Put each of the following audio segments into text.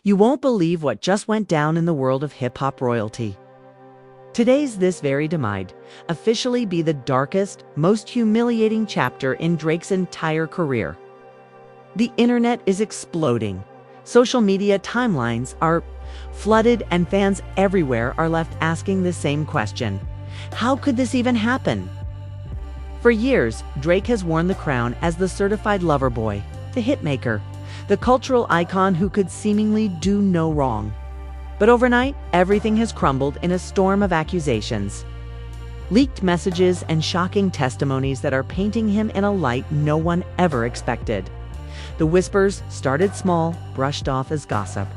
You won't believe what just went down in the world of hip-hop royalty. Today's This Very might officially be the darkest, most humiliating chapter in Drake's entire career. The internet is exploding. Social media timelines are flooded, and fans everywhere are left asking the same question. How could this even happen? For years, Drake has worn the crown as the certified lover boy, the hitmaker, the cultural icon who could seemingly do no wrong. But overnight, everything has crumbled in a storm of accusations. Leaked messages and shocking testimonies that are painting him in a light no one ever expected. The whispers started small, brushed off as gossip.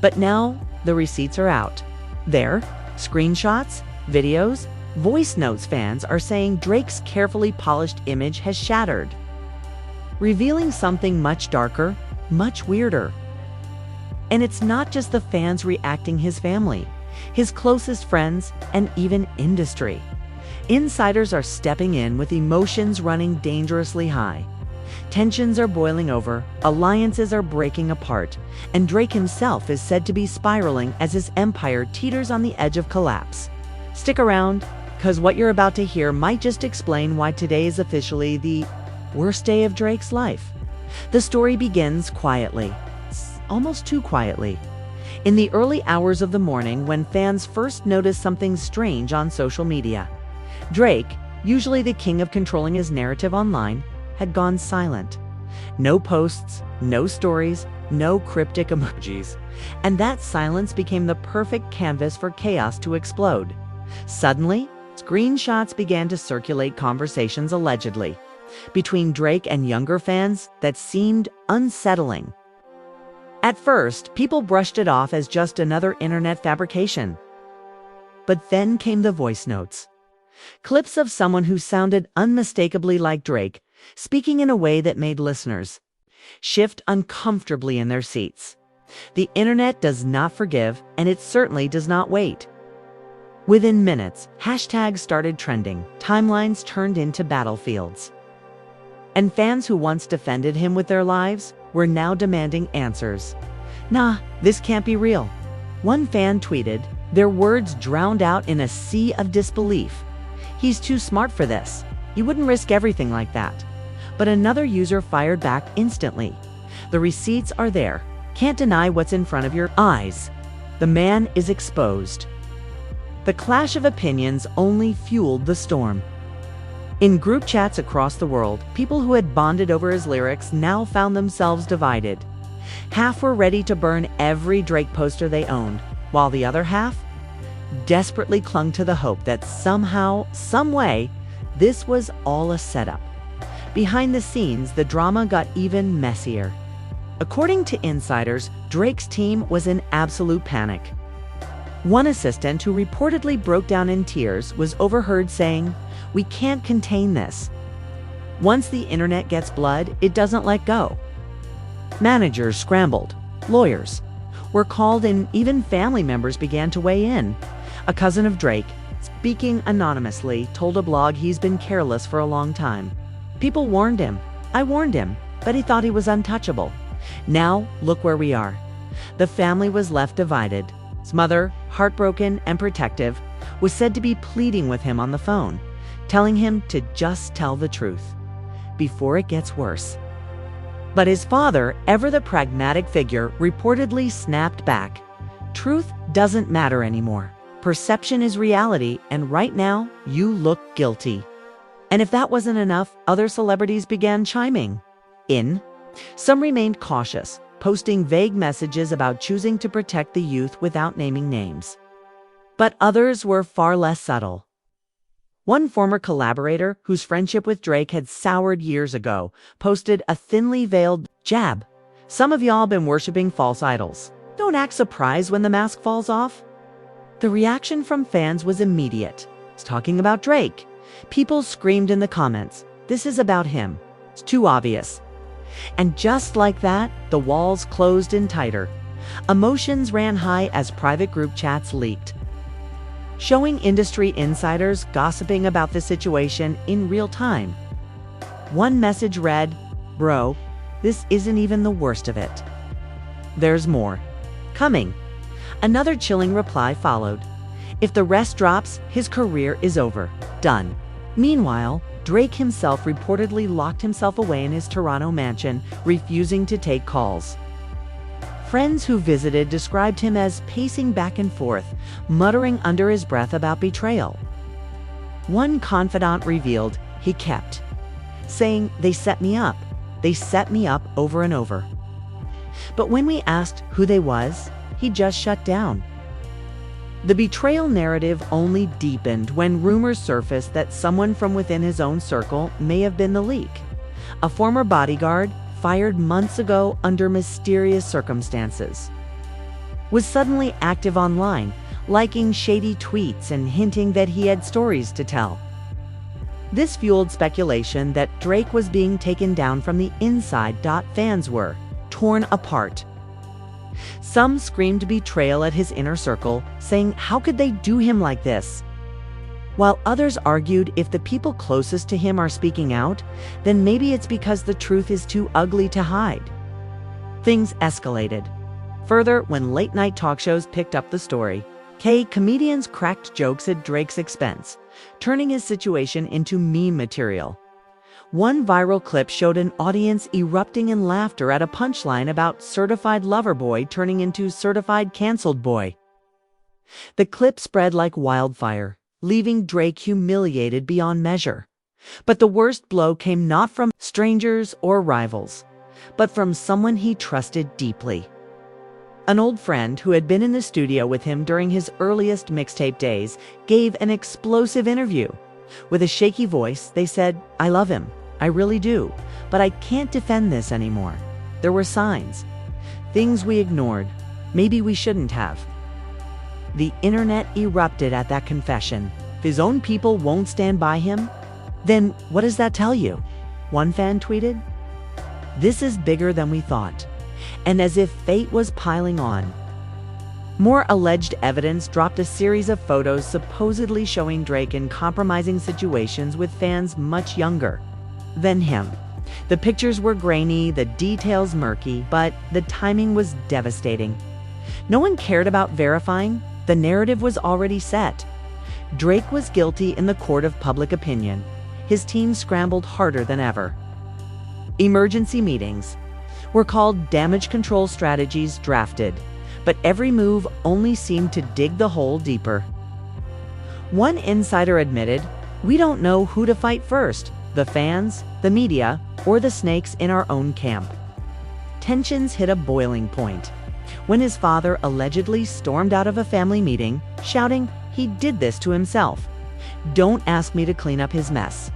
But now, the receipts are out. There, screenshots, videos, voice notes. Fans are saying Drake's carefully polished image has shattered, revealing something much darker, much weirder. And it's not just the fans reacting, his family, his closest friends, and even industry. Insiders are stepping in with emotions running dangerously high. Tensions are boiling over, alliances are breaking apart, and Drake himself is said to be spiraling as his empire teeters on the edge of collapse. Stick around, because what you're about to hear might just explain why today is officially the worst day of Drake's life. The story begins quietly, almost too quietly. In the early hours of the morning, when fans first noticed something strange on social media, Drake, usually the king of controlling his narrative online, had gone silent. No posts, no stories, no cryptic emojis. And that silence became the perfect canvas for chaos to explode. Suddenly, screenshots began to circulate, conversations allegedly between Drake and younger fans that seemed unsettling. At first, people brushed it off as just another internet fabrication. But then came the voice notes. Clips of someone who sounded unmistakably like Drake, speaking in a way that made listeners shift uncomfortably in their seats. The internet does not forgive, and it certainly does not wait. Within minutes, hashtags started trending, timelines turned into battlefields. And fans who once defended him with their lives were now demanding answers. Nah, this can't be real. One fan tweeted, their words drowned out in a sea of disbelief. He's too smart for this. He wouldn't risk everything like that. But another user fired back instantly. The receipts are there. Can't deny what's in front of your eyes. The man is exposed. The clash of opinions only fueled the storm. In group chats across the world, people who had bonded over his lyrics now found themselves divided. Half were ready to burn every Drake poster they owned, while the other half desperately clung to the hope that somehow, some way, this was all a setup. Behind the scenes, the drama got even messier. According to insiders, Drake's team was in absolute panic. One assistant, who reportedly broke down in tears, was overheard saying, "We can't contain this. Once the internet gets blood, it doesn't let go." Managers scrambled. Lawyers were called, and even family members began to weigh in. A cousin of Drake, speaking anonymously, told a blog he's been careless for a long time. People warned him. I warned him, but he thought he was untouchable. Now, look where we are. The family was left divided. His mother, heartbroken and protective, was said to be pleading with him on the phone, telling him to just tell the truth before it gets worse. But his father, ever the pragmatic figure, reportedly snapped back. Truth doesn't matter anymore. Perception is reality, and right now, you look guilty. And if that wasn't enough, other celebrities began chiming in. Some remained cautious, posting vague messages about choosing to protect the youth without naming names. But others were far less subtle. One former collaborator, whose friendship with Drake had soured years ago, posted a thinly veiled jab. "Some of y'all been worshiping false idols. Don't act surprised when the mask falls off." The reaction from fans was immediate. It's talking about Drake. People screamed in the comments, "This is about him. It's too obvious." And just like that, the walls closed in tighter. Emotions ran high as private group chats leaked, showing industry insiders gossiping about the situation in real time. One message read, "Bro, this isn't even the worst of it." There's more. Coming. Another chilling reply followed. If the rest drops, his career is over. Done. Meanwhile, Drake himself reportedly locked himself away in his Toronto mansion, refusing to take calls. Friends who visited described him as pacing back and forth, muttering under his breath about betrayal. One confidant revealed he kept saying, "They set me up. They set me up," over and over. But when we asked who they was, he just shut down. The betrayal narrative only deepened when rumors surfaced that someone from within his own circle may have been the leak. A former bodyguard, fired months ago under mysterious circumstances, was suddenly active online, liking shady tweets and hinting that he had stories to tell. This fueled speculation that Drake was being taken down from the inside. Fans were torn apart. Some screamed betrayal at his inner circle, saying, "How could they do him like this?" While others argued if the people closest to him are speaking out, then maybe it's because the truth is too ugly to hide. Things escalated further when late-night talk shows picked up the story. Comedians cracked jokes at Drake's expense, turning his situation into meme material. One viral clip showed an audience erupting in laughter at a punchline about certified lover boy turning into certified canceled boy. The clip spread like wildfire, leaving Drake humiliated beyond measure. But the worst blow came not from strangers or rivals, but from someone he trusted deeply. An old friend who had been in the studio with him during his earliest mixtape days gave an explosive interview. With a shaky voice, they said, "I love him. I really do. But I can't defend this anymore. There were signs. Things we ignored. Maybe we shouldn't have." The internet erupted at that confession. If his own people won't stand by him, then what does that tell you? One fan tweeted, "This is bigger than we thought." And as if fate was piling on, more alleged evidence dropped a series of photos supposedly showing Drake in compromising situations with fans much younger than him. The pictures were grainy, the details murky, but the timing was devastating. No one cared about verifying. The narrative was already set. Drake was guilty in the court of public opinion. His team scrambled harder than ever. Emergency meetings were called, damage control strategies drafted, but every move only seemed to dig the hole deeper. One insider admitted, "We don't know who to fight first, the fans, the media, or the snakes in our own camp." Tensions hit a boiling point when his father allegedly stormed out of a family meeting, shouting he did this to himself. "Don't ask me to clean up his mess."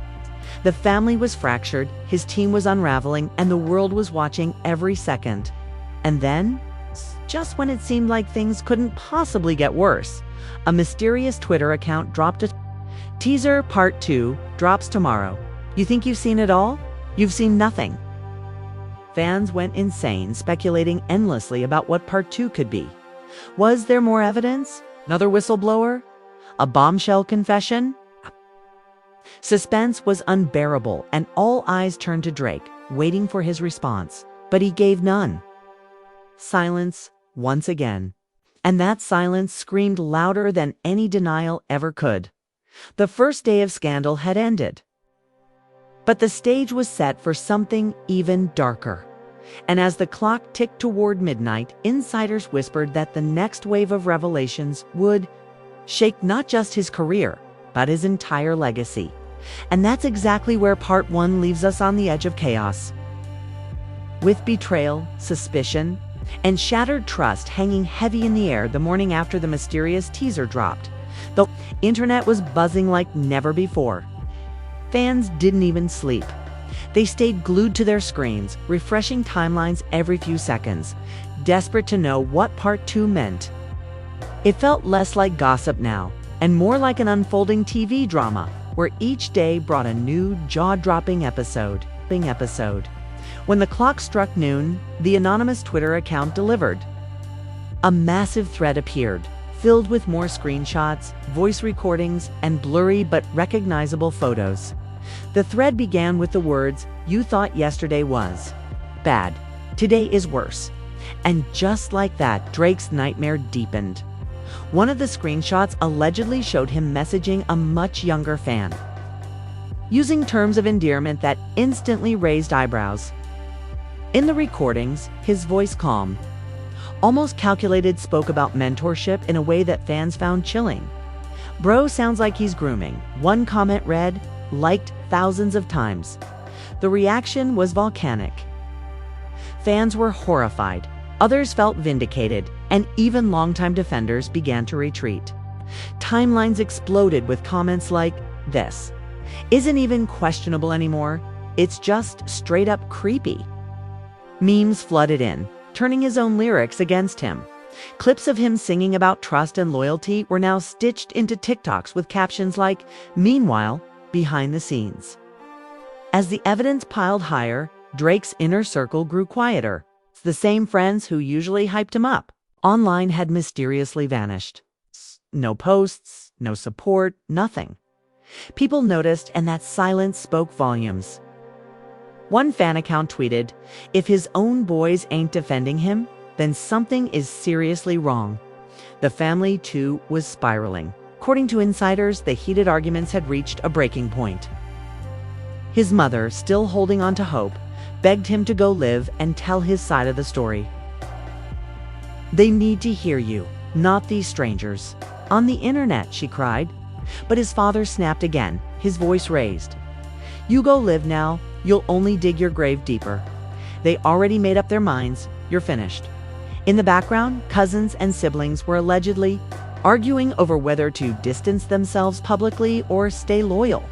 The family was fractured, his team was unraveling, and the world was watching every second. And then, just when it seemed like things couldn't possibly get worse, a mysterious Twitter account dropped a teaser. Part 2 drops tomorrow. You think you've seen it all? You've seen nothing. Fans went insane, speculating endlessly about what Part 2 could be. Was there more evidence? Another whistleblower? A bombshell confession? Suspense was unbearable, and all eyes turned to Drake, waiting for his response. But he gave none. Silence once again. And that silence screamed louder than any denial ever could. The first day of scandal had ended. But the stage was set for something even darker. And as the clock ticked toward midnight, insiders whispered that the next wave of revelations would shake not just his career, but his entire legacy. And that's exactly where Part 1 leaves us, on the edge of chaos. With betrayal, suspicion, and shattered trust hanging heavy in the air the morning after the mysterious teaser dropped, the internet was buzzing like never before. Fans didn't even sleep. They stayed glued to their screens, refreshing timelines every few seconds, desperate to know what Part 2 meant. It felt less like gossip now, and more like an unfolding TV drama, where each day brought a new jaw-dropping episode. When the clock struck noon, the anonymous Twitter account delivered. A massive thread appeared, filled with more screenshots, voice recordings, and blurry but recognizable photos. The thread began with the words, "You thought yesterday was bad. Today is worse." And just like that, Drake's nightmare deepened. One of the screenshots allegedly showed him messaging a much younger fan, using terms of endearment that instantly raised eyebrows. In the recordings, his voice calm, almost calculated, spoke about mentorship in a way that fans found chilling. "Bro sounds like he's grooming," one comment read, liked thousands of times. The reaction was volcanic. Fans were horrified, others felt vindicated, and even longtime defenders began to retreat. Timelines exploded with comments like, "This isn't even questionable anymore, it's just straight up creepy." Memes flooded in, turning his own lyrics against him. Clips of him singing about trust and loyalty were now stitched into TikToks with captions like, "Meanwhile, behind the scenes." As the evidence piled higher, Drake's inner circle grew quieter. The same friends who usually hyped him up online had mysteriously vanished. No posts, no support, nothing. People noticed, and that silence spoke volumes. One fan account tweeted, "If his own boys ain't defending him, then something is seriously wrong." The family, too, was spiraling. According to insiders, the heated arguments had reached a breaking point. His mother, still holding on to hope, begged him to go live and tell his side of the story. "They need to hear you, not these strangers on the internet," she cried. But his father snapped again, his voice raised. "You go live now, you'll only dig your grave deeper. They already made up their minds, you're finished." In the background, cousins and siblings were allegedly arguing over whether to distance themselves publicly or stay loyal.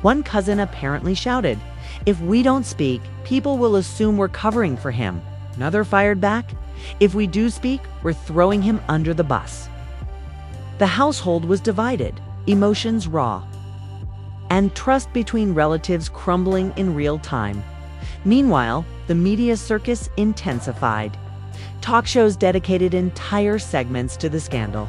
One cousin apparently shouted, "If we don't speak, people will assume we're covering for him." Another fired back, "If we do speak, we're throwing him under the bus." The household was divided, emotions raw, and trust between relatives crumbling in real time. Meanwhile, the media circus intensified. Talk shows dedicated entire segments to the scandal.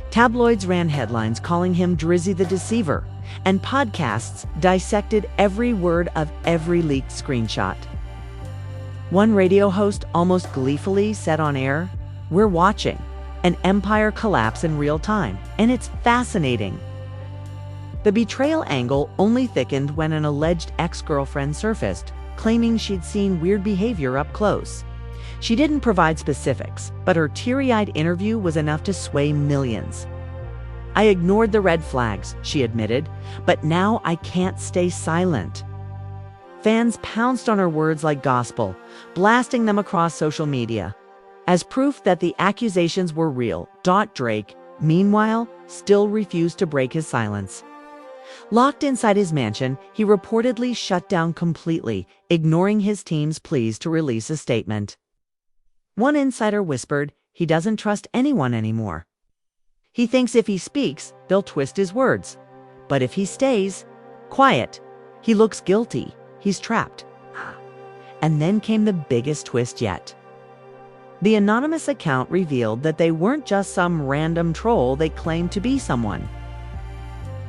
Tabloids ran headlines calling him Drizzy the Deceiver, and podcasts dissected every word of every leaked screenshot. One radio host almost gleefully said on air, "We're watching an empire collapse in real time, and it's fascinating." The betrayal angle only thickened when an alleged ex-girlfriend surfaced, claiming she'd seen weird behavior up close. She didn't provide specifics, but her teary-eyed interview was enough to sway millions. "I ignored the red flags," she admitted, "but now I can't stay silent." Fans pounced on her words like gospel, blasting them across social media. As proof that the accusations were real, Drake, meanwhile, still refused to break his silence. Locked inside his mansion, he reportedly shut down completely, ignoring his team's pleas to release a statement. One insider whispered he doesn't trust anyone anymore. He thinks if he speaks, they'll twist his words. But if he stays quiet, he looks guilty. He's trapped. And then came the biggest twist yet. The anonymous account revealed that they weren't just some random troll, they claimed to be someone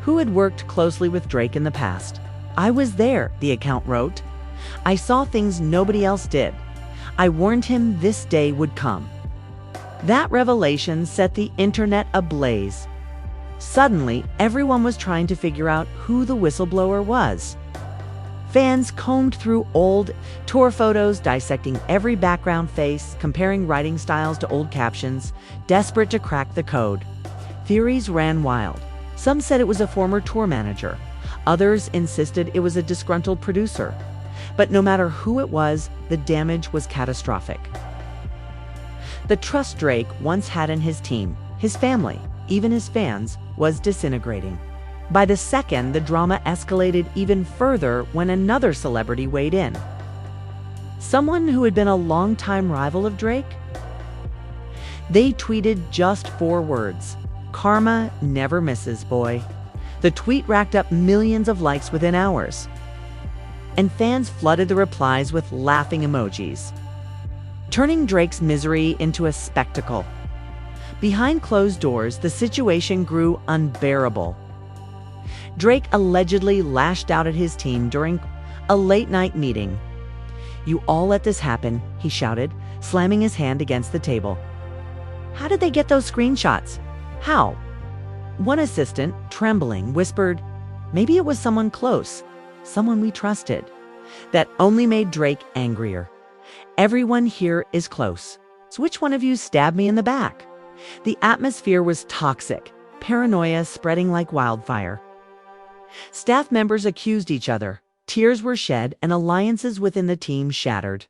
who had worked closely with Drake in the past. "I was there," the account wrote. "I saw things nobody else did. I warned him this day would come." That revelation set the internet ablaze. Suddenly, everyone was trying to figure out who the whistleblower was. Fans combed through old tour photos, dissecting every background face, comparing writing styles to old captions, desperate to crack the code. Theories ran wild. Some said it was a former tour manager. Others insisted it was a disgruntled producer. But no matter who it was, the damage was catastrophic. The trust Drake once had in his team, his family, even his fans, was disintegrating. By the second, the drama escalated even further when another celebrity weighed in. Someone who had been a longtime rival of Drake. They tweeted just 4 words: "Karma never misses, boy." The tweet racked up millions of likes within hours, and fans flooded the replies with laughing emojis, turning Drake's misery into a spectacle. Behind closed doors, the situation grew unbearable. Drake allegedly lashed out at his team during a late-night meeting. "You all let this happen," he shouted, slamming his hand against the table. "How did they get those screenshots? How?" One assistant, trembling, whispered, "Maybe it was someone close, someone we trusted." That only made Drake angrier. "Everyone here is close. So which one of you stabbed me in the back?" The atmosphere was toxic, paranoia spreading like wildfire. Staff members accused each other, tears were shed, and alliances within the team shattered.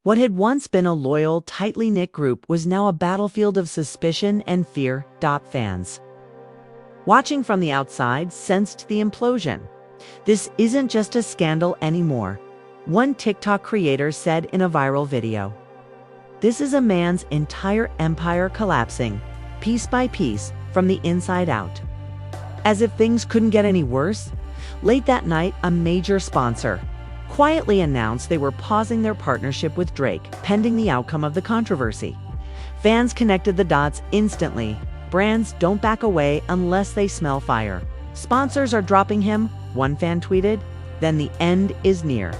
What had once been a loyal, tightly knit group was now a battlefield of suspicion and fear. Fans, watching from the outside, sensed the implosion. This isn't just a scandal anymore, one TikTok creator said in a viral video. This is a man's entire empire collapsing, piece by piece, from the inside out. As if things couldn't get any worse, late that night, a major sponsor quietly announced they were pausing their partnership with Drake, pending the outcome of the controversy. Fans connected the dots instantly. Brands don't back away unless they smell fire. Sponsors are dropping him, one fan tweeted, then the end is near.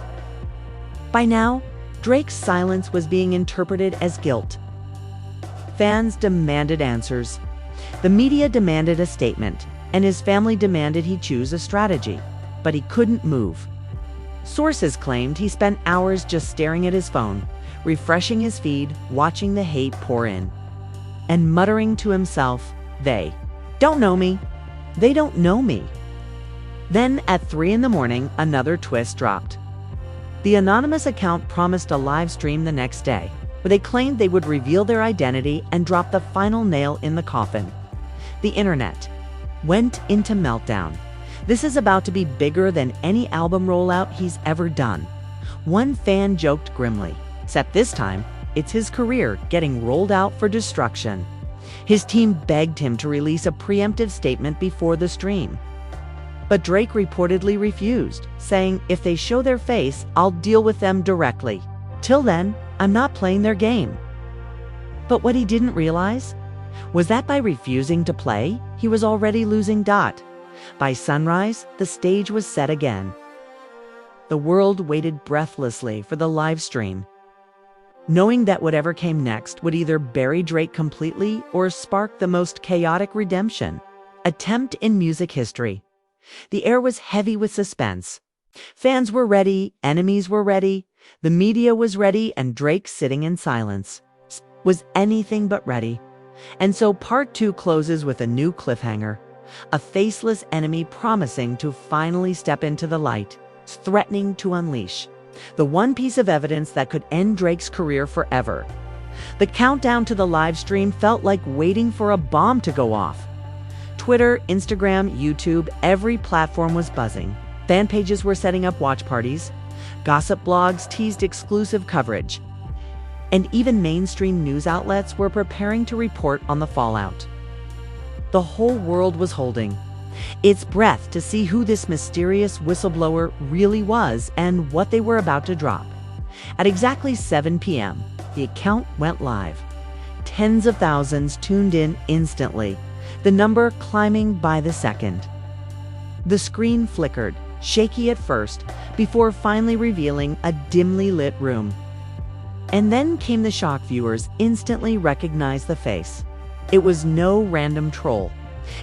By now, Drake's silence was being interpreted as guilt. Fans demanded answers. The media demanded a statement, and his family demanded he choose a strategy, but he couldn't move. Sources claimed he spent hours just staring at his phone, refreshing his feed, watching the hate pour in, and muttering to himself, "They don't know me. They don't know me." Then at 3 a.m, another twist dropped. The anonymous account promised a live stream the next day, where they claimed they would reveal their identity and drop the final nail in the coffin. The internet went into meltdown. This is about to be bigger than any album rollout he's ever done. One fan joked grimly, except this time, it's his career getting rolled out for destruction. His team begged him to release a preemptive statement before the stream. But Drake reportedly refused, saying, "If they show their face, I'll deal with them directly. Till then, I'm not playing their game." But what he didn't realize was that by refusing to play, he was already losing. By sunrise, the stage was set again. The world waited breathlessly for the live stream, knowing that whatever came next would either bury Drake completely or spark the most chaotic redemption attempt in music history. The air was heavy with suspense. Fans were ready, enemies were ready, the media was ready, and Drake, sitting in silence, was anything but ready. And so part 2 closes with a new cliffhanger, a faceless enemy promising to finally step into the light, threatening to unleash the one piece of evidence that could end Drake's career forever. The countdown to the live stream felt like waiting for a bomb to go off. Twitter, Instagram, YouTube, every platform was buzzing. Fan pages were setting up watch parties. Gossip blogs teased exclusive coverage. And even mainstream news outlets were preparing to report on the fallout. The whole world was holding its breath to see who this mysterious whistleblower really was and what they were about to drop. At exactly 7 p.m., the account went live. Tens of thousands tuned in instantly, the number climbing by the second. The screen flickered, shaky at first, before finally revealing a dimly lit room. And then came the shock. Viewers instantly recognized the face. It was no random troll.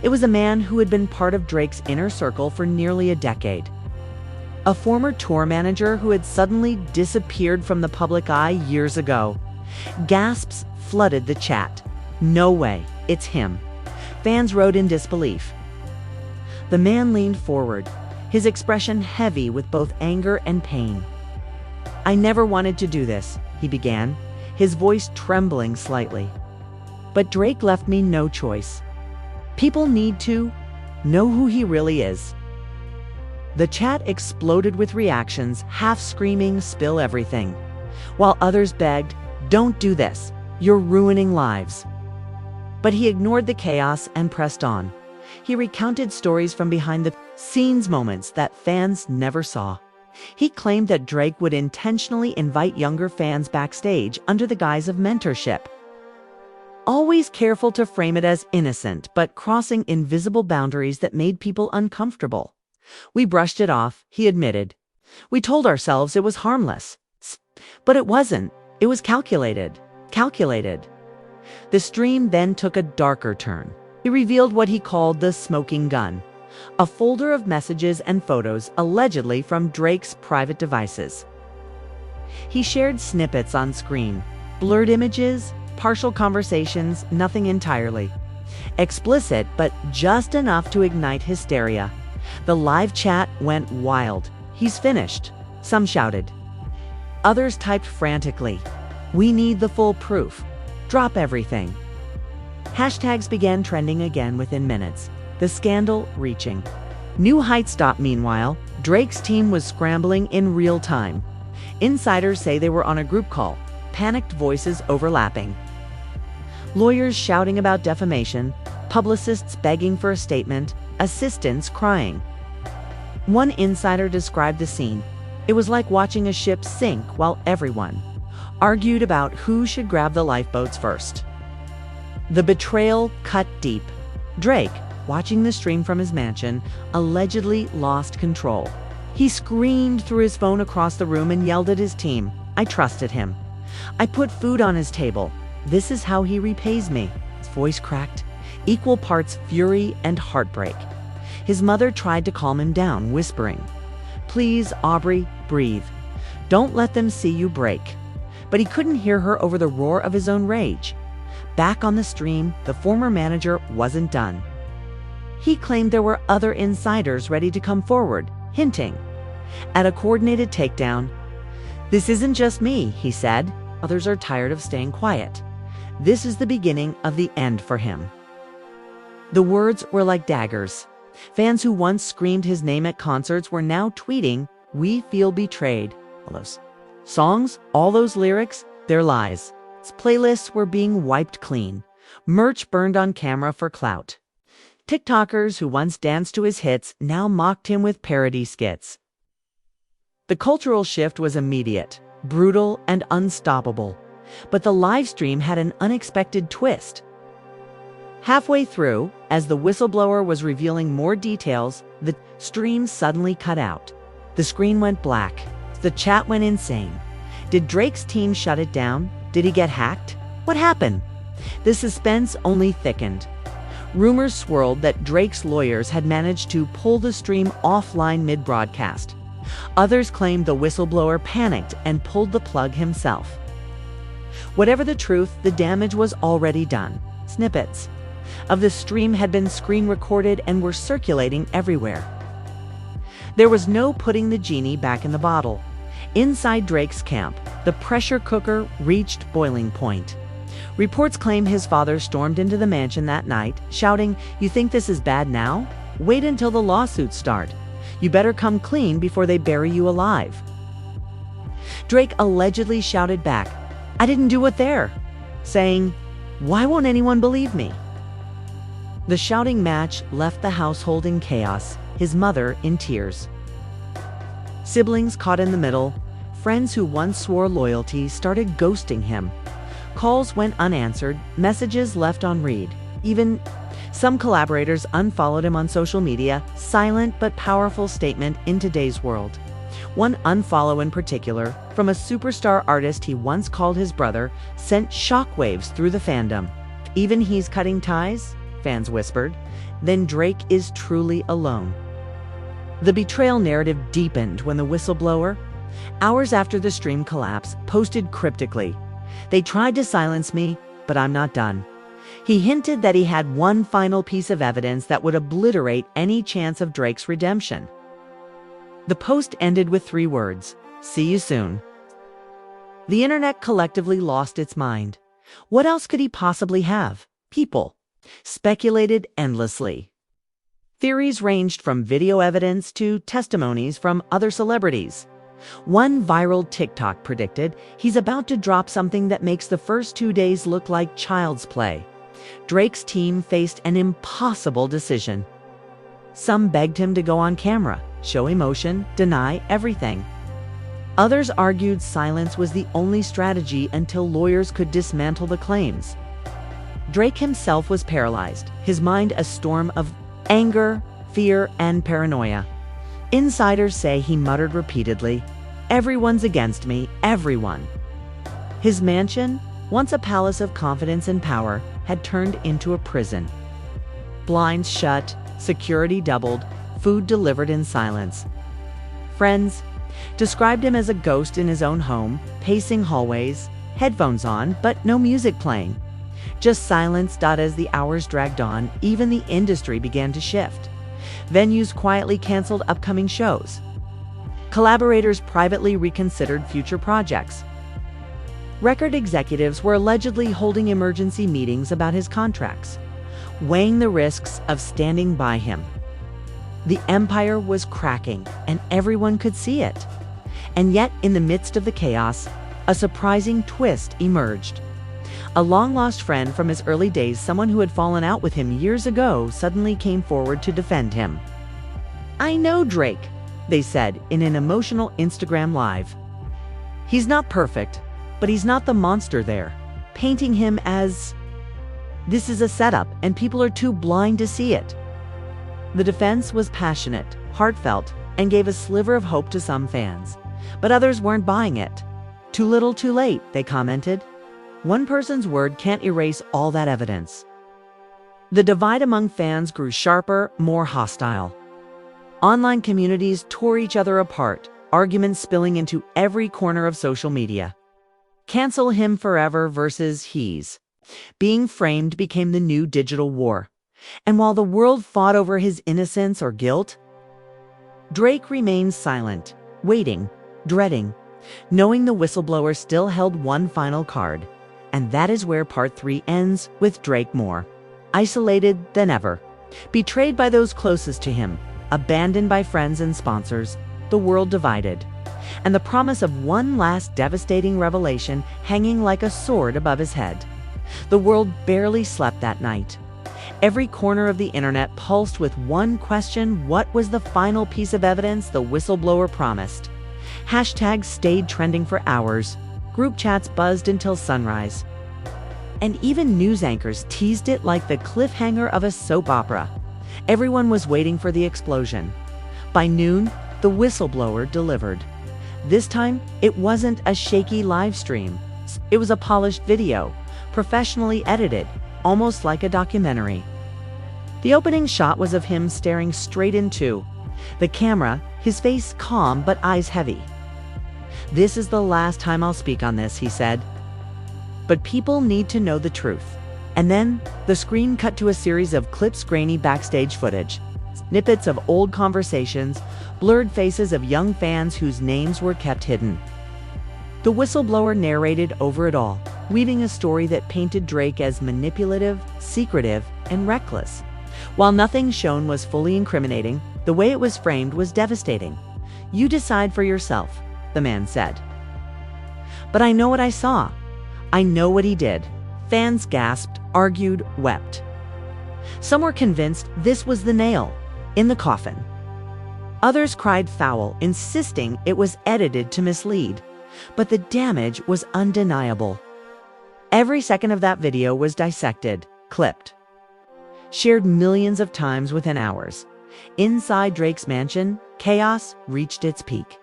It was a man who had been part of Drake's inner circle for nearly a decade. A former tour manager who had suddenly disappeared from the public eye years ago. Gasps flooded the chat. "No way, it's him." Fans wrote in disbelief. The man leaned forward, his expression heavy with both anger and pain. "I never wanted to do this," he began, his voice trembling slightly. "But Drake left me no choice. People need to know who he really is." The chat exploded with reactions, half screaming, "Spill everything," while others begged, "Don't do this, you're ruining lives." But he ignored the chaos and pressed on. He recounted stories from behind the scenes, moments that fans never saw. He claimed that Drake would intentionally invite younger fans backstage under the guise of mentorship. Always careful to frame it as innocent, but crossing invisible boundaries that made people uncomfortable. "We brushed it off," he admitted. "We told ourselves it was harmless. But it wasn't. It was calculated. Calculated. The stream then took a darker turn. He revealed what he called the smoking gun, a folder of messages and photos allegedly from Drake's private devices. He shared snippets on screen, blurred images, partial conversations, nothing entirely explicit, but just enough to ignite hysteria. The live chat went wild. "He's finished," some shouted. Others typed frantically, "We need the full proof. Drop everything." Hashtags began trending again within minutes, the scandal reaching new heights. Meanwhile, Drake's team was scrambling in real time. Insiders say they were on a group call, panicked voices overlapping. Lawyers shouting about defamation, publicists begging for a statement, assistants crying. One insider described the scene. It was like watching a ship sink while everyone argued about who should grab the lifeboats first. The betrayal cut deep. Drake, watching the stream from his mansion, allegedly lost control. He screamed through his phone across the room and yelled at his team. "I trusted him. I put food on his table. This is how he repays me." His voice cracked, equal parts fury and heartbreak. His mother tried to calm him down, whispering, "Please, Aubrey, breathe. Don't let them see you break." But he couldn't hear her over the roar of his own rage. Back on the stream, the former manager wasn't done. He claimed there were other insiders ready to come forward, hinting at a coordinated takedown. "This isn't just me," he said. "Others are tired of staying quiet." This is the beginning of the end for him. The words were like daggers. Fans who once screamed his name at concerts were now tweeting, "We feel betrayed." All those songs, all those lyrics, they're lies. His playlists were being wiped clean. Merch burned on camera for clout. TikTokers who once danced to his hits now mocked him with parody skits. The cultural shift was immediate, brutal, and unstoppable. But the live stream had an unexpected twist. Halfway through, as the whistleblower was revealing more details, the stream suddenly cut out. The screen went black. The chat went insane. Did Drake's team shut it down? Did he get hacked? What happened? The suspense only thickened. Rumors swirled that Drake's lawyers had managed to pull the stream offline mid-broadcast. Others claimed the whistleblower panicked and pulled the plug himself. Whatever the truth, the damage was already done. Snippets of the stream had been screen recorded and were circulating everywhere. There was no putting the genie back in the bottle. Inside Drake's camp, the pressure cooker reached boiling point. Reports claim his father stormed into the mansion that night, shouting, "You think this is bad now? Wait until the lawsuits start. You better come clean before they bury you alive." Drake allegedly shouted back, "I didn't do it there," saying, "Why won't anyone believe me?" The shouting match left the household in chaos, his mother in tears. Siblings caught in the middle, friends who once swore loyalty started ghosting him. Calls went unanswered, messages left on read. Even some collaborators unfollowed him on social media, silent but powerful statement in today's world. One unfollow in particular, from a superstar artist he once called his brother, sent shockwaves through the fandom. "Even he's cutting ties?" fans whispered. "Then Drake is truly alone." The betrayal narrative deepened when the whistleblower, hours after the stream collapse, posted cryptically, "They tried to silence me, but I'm not done." He hinted that he had one final piece of evidence that would obliterate any chance of Drake's redemption. The post ended with 3 words, "See you soon." The internet collectively lost its mind. What else could he possibly have? People speculated endlessly. Theories ranged from video evidence to testimonies from other celebrities. One viral TikTok predicted he's about to drop something that makes the first 2 days look like child's play. Drake's team faced an impossible decision. Some begged him to go on camera, show emotion, deny everything. Others argued silence was the only strategy until lawyers could dismantle the claims. Drake himself was paralyzed, his mind a storm of anger, fear, and paranoia. Insiders say he muttered repeatedly, "Everyone's against me, everyone." His mansion, once a palace of confidence and power, had turned into a prison. Blinds shut, security doubled, food delivered in silence. Friends described him as a ghost in his own home, pacing hallways, headphones on, but no music playing. Just silence. As the hours dragged on, even the industry began to shift. Venues quietly canceled upcoming shows. Collaborators privately reconsidered future projects. Record executives were allegedly holding emergency meetings about his contracts, weighing the risks of standing by him. The empire was cracking, and everyone could see it. And yet, in the midst of the chaos, a surprising twist emerged. A long-lost friend from his early days, someone who had fallen out with him years ago, suddenly came forward to defend him. "I know Drake," they said in an emotional Instagram Live. "He's not perfect, but he's not the monster there," painting him as, "This is a setup, and people are too blind to see it." The defense was passionate, heartfelt, and gave a sliver of hope to some fans. But others weren't buying it. "Too little, too late," they commented. One person's word can't erase all that evidence. The divide among fans grew sharper, more hostile. Online communities tore each other apart, arguments spilling into every corner of social media. Cancel him forever versus he's being framed became the new digital war. And while the world fought over his innocence or guilt, Drake remained silent, waiting, dreading, knowing the whistleblower still held one final card. And that is where part 3 ends, with Drake more isolated than ever, betrayed by those closest to him, abandoned by friends and sponsors, the world divided, and the promise of one last devastating revelation hanging like a sword above his head. The world barely slept that night. Every corner of the internet pulsed with one question: what was the final piece of evidence the whistleblower promised? Hashtags stayed trending for hours. Group chats buzzed until sunrise. And even news anchors teased it like the cliffhanger of a soap opera. Everyone was waiting for the explosion. By noon, the whistleblower delivered. This time, it wasn't a shaky live stream. It was a polished video, professionally edited, almost like a documentary. The opening shot was of him staring straight into the camera, his face calm but eyes heavy. "This is the last time I'll speak on this," he said. "But people need to know the truth." And then the screen cut to a series of clips, grainy backstage footage, snippets of old conversations, blurred faces of young fans whose names were kept hidden. The whistleblower narrated over it all, weaving a story that painted Drake as manipulative, secretive, and reckless. While nothing shown was fully incriminating, the way it was framed was devastating. "You decide for yourself," the man said. "But I know what I saw. I know what he did." Fans gasped, argued, wept. Some were convinced this was the nail in the coffin. Others cried foul, insisting it was edited to mislead. But the damage was undeniable. Every second of that video was dissected, clipped, shared millions of times within hours. Inside Drake's mansion, chaos reached its peak.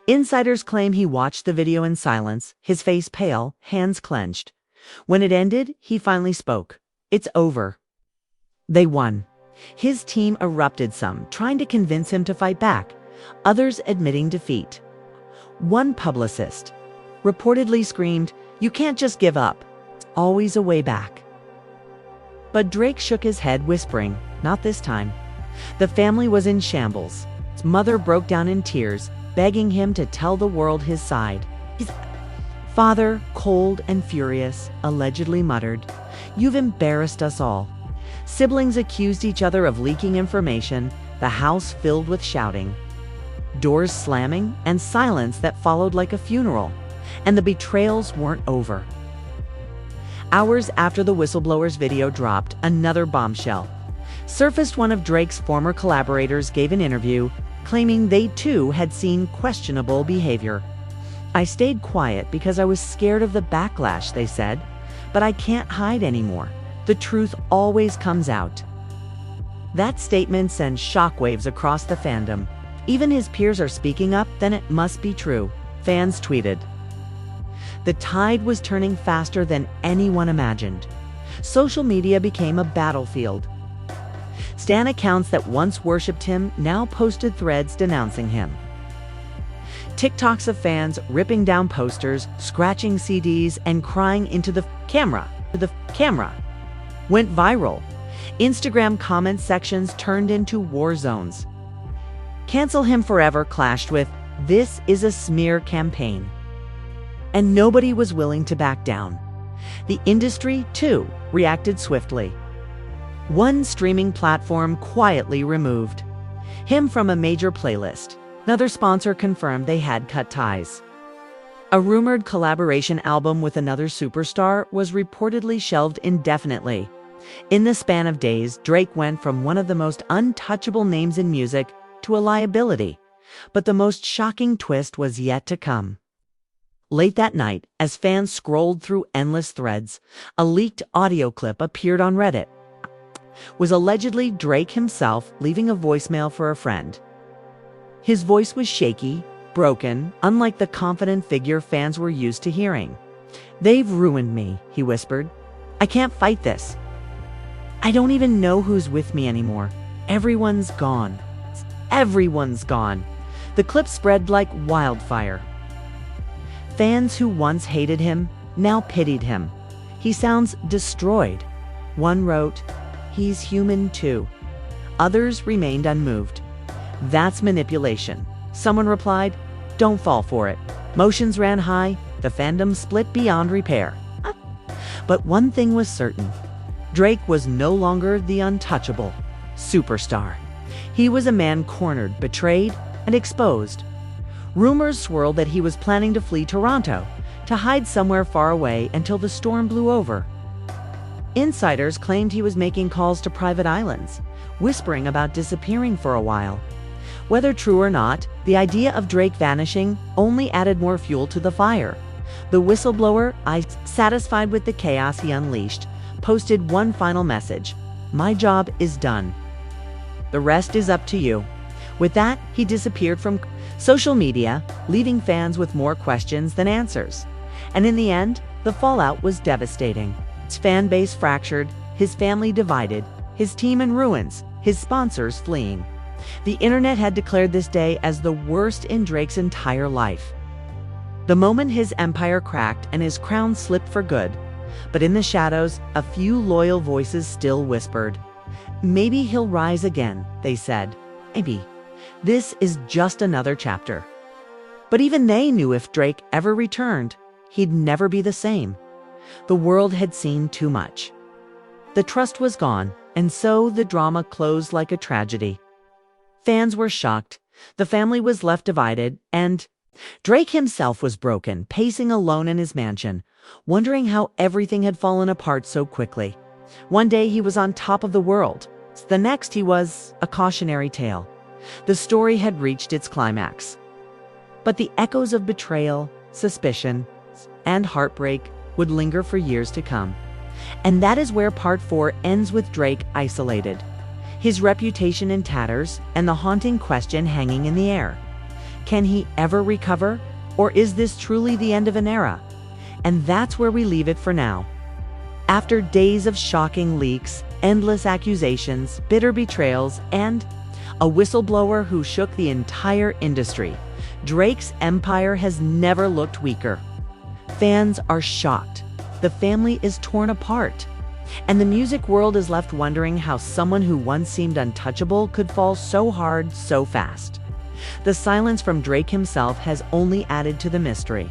Insiders claim he watched the video in silence, his face pale, hands clenched. When it ended, he finally spoke. "It's over. They won." His team erupted, some trying to convince him to fight back, others admitting defeat. One publicist reportedly screamed, "You can't just give up. Always a way back." But Drake shook his head, whispering, "Not this time." The family was in shambles. His mother broke down in tears, begging him to tell the world his side. His father, cold and furious, allegedly muttered, "You've embarrassed us all." Siblings accused each other of leaking information, the house filled with shouting, doors slamming, and silence that followed like a funeral. And the betrayals weren't over. Hours after the whistleblower's video dropped, another bombshell surfaced. One of Drake's former collaborators gave an interview, claiming they too had seen questionable behavior. "I stayed quiet because I was scared of the backlash," they said, "but I can't hide anymore. The truth always comes out." That statement sends shockwaves across the fandom. Even his peers are speaking up, then it must be true, fans tweeted. The tide was turning faster than anyone imagined. Social media became a battlefield. Stan accounts that once worshipped him now posted threads denouncing him. TikToks of fans ripping down posters, scratching CDs, and crying into the camera went viral. Instagram comment sections turned into war zones. "Cancel him forever" clashed with "This is a smear campaign." And nobody was willing to back down. The industry, too, reacted swiftly. One streaming platform quietly removed him from a major playlist. Another sponsor confirmed they had cut ties. A rumored collaboration album with another superstar was reportedly shelved indefinitely. In the span of days, Drake went from one of the most untouchable names in music to a liability. But the most shocking twist was yet to come. Late that night, as fans scrolled through endless threads, a leaked audio clip appeared on Reddit. Was allegedly Drake himself leaving a voicemail for a friend. His voice was shaky, broken, unlike the confident figure fans were used to hearing. "They've ruined me," he whispered. "I can't fight this. I don't even know who's with me anymore. Everyone's gone. Everyone's gone." The clip spread like wildfire. Fans who once hated him now pitied him. "He sounds destroyed." One wrote, "He's human too." Others remained unmoved. "That's manipulation." Someone replied, "Don't fall for it." Motions ran high, the fandom split beyond repair. But one thing was certain. Drake was no longer the untouchable superstar. He was a man cornered, betrayed, and exposed. Rumors swirled that he was planning to flee Toronto, to hide somewhere far away until the storm blew over. Insiders claimed he was making calls to private islands, whispering about disappearing for a while. Whether true or not, the idea of Drake vanishing only added more fuel to the fire. The whistleblower, satisfied with the chaos he unleashed, posted one final message: "My job is done. The rest is up to you." With that, he disappeared from social media, leaving fans with more questions than answers. And in the end, the fallout was devastating. His fan base fractured, his family divided, his team in ruins, his sponsors fleeing. The internet had declared this day as the worst in Drake's entire life. The moment his empire cracked and his crown slipped for good. But in the shadows, a few loyal voices still whispered. "Maybe he'll rise again," they said. "Maybe. This is just another chapter." But even they knew if Drake ever returned, he'd never be the same. The world had seen too much. The trust was gone, and so the drama closed like a tragedy. Fans were shocked, the family was left divided, and Drake himself was broken, pacing alone in his mansion, wondering how everything had fallen apart so quickly. One day he was on top of the world. The next he was a cautionary tale. The story had reached its climax. But the echoes of betrayal, suspicion, and heartbreak would linger for years to come. And that is where Part 4 ends, with Drake isolated, his reputation in tatters, and the haunting question hanging in the air. Can he ever recover? Or is this truly the end of an era? And that's where we leave it for now. After days of shocking leaks, endless accusations, bitter betrayals, and a whistleblower who shook the entire industry, Drake's empire has never looked weaker. Fans are shocked. The family is torn apart. And the music world is left wondering how someone who once seemed untouchable could fall so hard so fast. The silence from Drake himself has only added to the mystery.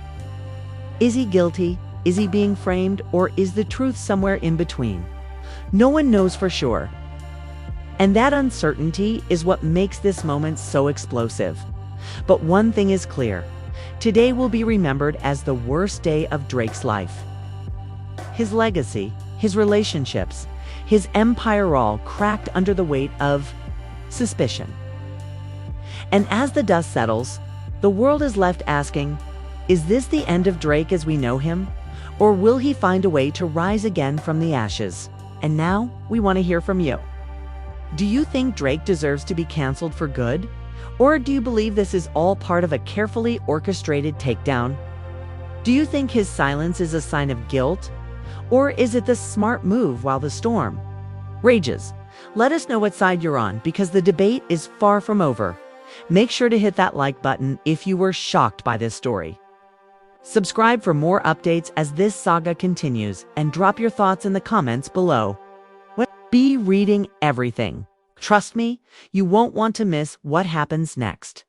Is he guilty? Is he being framed? Or is the truth somewhere in between? No one knows for sure. And that uncertainty is what makes this moment so explosive. But one thing is clear. Today will be remembered as the worst day of Drake's life. His legacy, his relationships, his empire all cracked under the weight of suspicion. And as the dust settles, the world is left asking, is this the end of Drake as we know him? Or will he find a way to rise again from the ashes? And now, we want to hear from you. Do you think Drake deserves to be canceled for good? Or do you believe this is all part of a carefully orchestrated takedown? Do you think his silence is a sign of guilt? Or is it the smart move while the storm rages? Let us know what side you're on, because the debate is far from over. Make sure to hit that like button if you were shocked by this story. Subscribe for more updates as this saga continues, and drop your thoughts in the comments below. Be reading everything. Trust me, you won't want to miss what happens next.